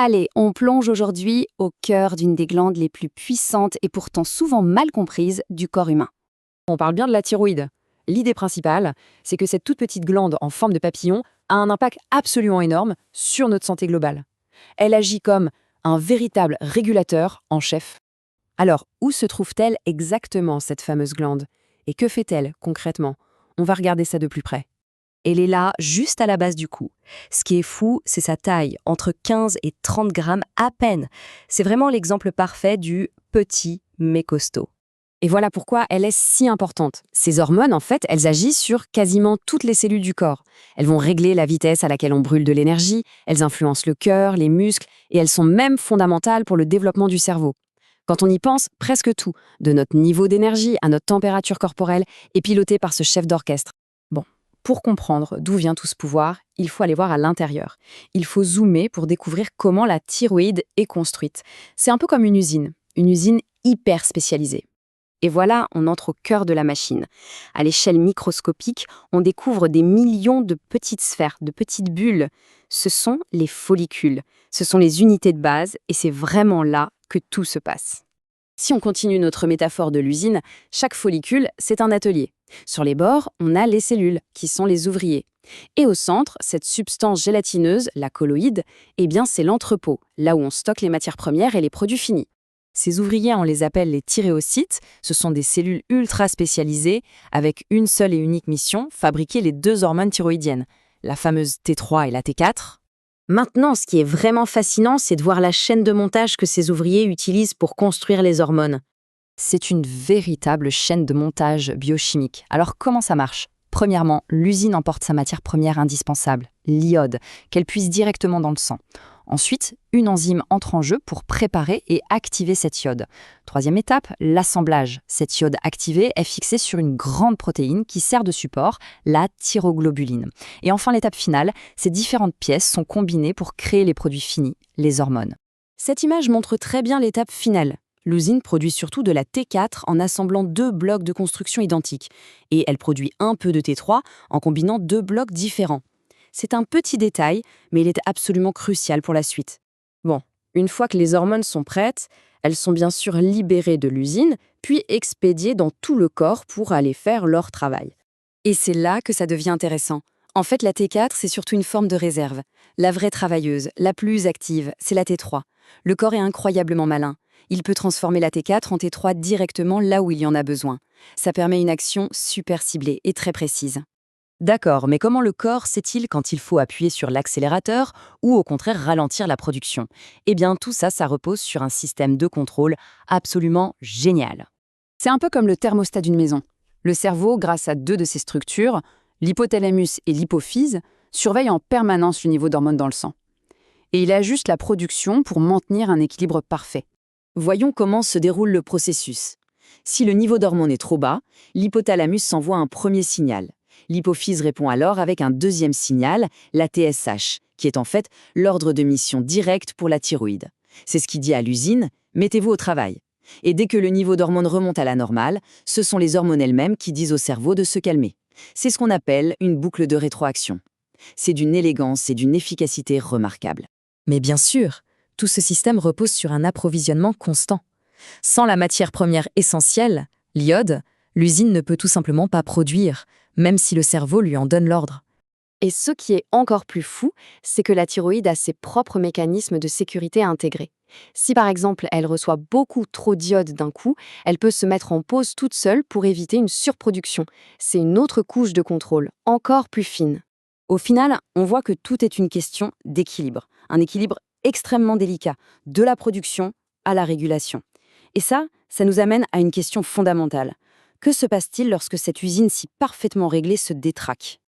Allez, on plonge aujourd'hui au cœur d'une des glandes les plus puissantes et pourtant souvent mal comprises du corps humain. On parle bien de la thyroïde. L'idée principale, c'est que cette toute petite glande en forme de papillon a un impact absolument énorme sur notre santé globale. Elle agit comme un véritable régulateur en chef. Alors, où se trouve-t-elle exactement, cette fameuse glande? Et que fait-elle concrètement? On va regarder ça de plus près. Elle est là, juste à la base du cou. Ce qui est fou, c'est sa taille, entre 15 et 30 grammes à peine. C'est vraiment l'exemple parfait du petit mais costaud. Et voilà pourquoi elle est si importante. Ces hormones, en fait, elles agissent sur quasiment toutes les cellules du corps. Elles vont régler la vitesse à laquelle on brûle de l'énergie, elles influencent le cœur, les muscles, et elles sont même fondamentales pour le développement du cerveau. Quand on y pense, presque tout, de notre niveau d'énergie à notre température corporelle, est piloté par ce chef d'orchestre. Bon, pour comprendre d'où vient tout ce pouvoir, il faut aller voir à l'intérieur. Il faut zoomer pour découvrir comment la thyroïde est construite. C'est un peu comme une usine hyper spécialisée. Et voilà, on entre au cœur de la machine. À l'échelle microscopique, on découvre des millions de petites sphères, de petites bulles. Ce sont les follicules, ce sont les unités de base, et c'est vraiment là que tout se passe. Si on continue notre métaphore de l'usine, chaque follicule, c'est un atelier. Sur les bords, on a les cellules, qui sont les ouvriers. Et au centre, cette substance gélatineuse, la colloïde, eh bien c'est l'entrepôt, là où on stocke les matières premières et les produits finis. Ces ouvriers, on les appelle les thyréocytes. Ce sont des cellules ultra spécialisées avec une seule et unique mission, fabriquer les deux hormones thyroïdiennes, la fameuse T3 et la T4. Maintenant, ce qui est vraiment fascinant, c'est de voir la chaîne de montage que ces ouvriers utilisent pour construire les hormones. C'est une véritable chaîne de montage biochimique. Alors comment ça marche? Premièrement, l'usine emporte sa matière première indispensable, l'iode, qu'elle puise directement dans le sang. Ensuite, une enzyme entre en jeu pour préparer et activer cette iode. Troisième étape, l'assemblage. Cette iode activée est fixée sur une grande protéine qui sert de support, la thyroglobuline. Et enfin, l'étape finale, ces différentes pièces sont combinées pour créer les produits finis, les hormones. Cette image montre très bien l'étape finale. L'usine produit surtout de la T4 en assemblant deux blocs de construction identiques. Et elle produit un peu de T3 en combinant deux blocs différents. C'est un petit détail, mais il est absolument crucial pour la suite. Bon, une fois que les hormones sont prêtes, elles sont bien sûr libérées de l'usine, puis expédiées dans tout le corps pour aller faire leur travail. Et c'est là que ça devient intéressant. En fait, la T4, c'est surtout une forme de réserve. La vraie travailleuse, la plus active, c'est la T3. Le corps est incroyablement malin. Il peut transformer la T4 en T3 directement là où il y en a besoin. Ça permet une action super ciblée et très précise. D'accord, mais comment le corps sait-il quand il faut appuyer sur l'accélérateur ou au contraire ralentir la production? Eh bien, tout ça, ça repose sur un système de contrôle absolument génial. C'est un peu comme le thermostat d'une maison. Le cerveau, grâce à deux de ses structures, l'hypothalamus et l'hypophyse, surveille en permanence le niveau d'hormones dans le sang. Et il ajuste la production pour maintenir un équilibre parfait. Voyons comment se déroule le processus. Si le niveau d'hormones est trop bas, l'hypothalamus s'envoie un premier signal. L'hypophyse répond alors avec un deuxième signal, la TSH, qui est en fait l'ordre de mission direct pour la thyroïde. C'est ce qui dit à l'usine « mettez-vous au travail ». Et dès que le niveau d'hormones remonte à la normale, ce sont les hormones elles-mêmes qui disent au cerveau de se calmer. C'est ce qu'on appelle une boucle de rétroaction. C'est d'une élégance et d'une efficacité remarquables. Mais bien sûr, tout ce système repose sur un approvisionnement constant. Sans la matière première essentielle, l'iode, l'usine ne peut tout simplement pas produire, même si le cerveau lui en donne l'ordre. Et ce qui est encore plus fou, c'est que la thyroïde a ses propres mécanismes de sécurité intégrés. Si par exemple elle reçoit beaucoup trop d'iode d'un coup, elle peut se mettre en pause toute seule pour éviter une surproduction. C'est une autre couche de contrôle, encore plus fine. Au final, on voit que tout est une question d'équilibre. Un équilibre extrêmement délicat, de la production à la régulation. Et ça nous amène à une question fondamentale. Que se passe-t-il lorsque cette usine si parfaitement réglée se détraque?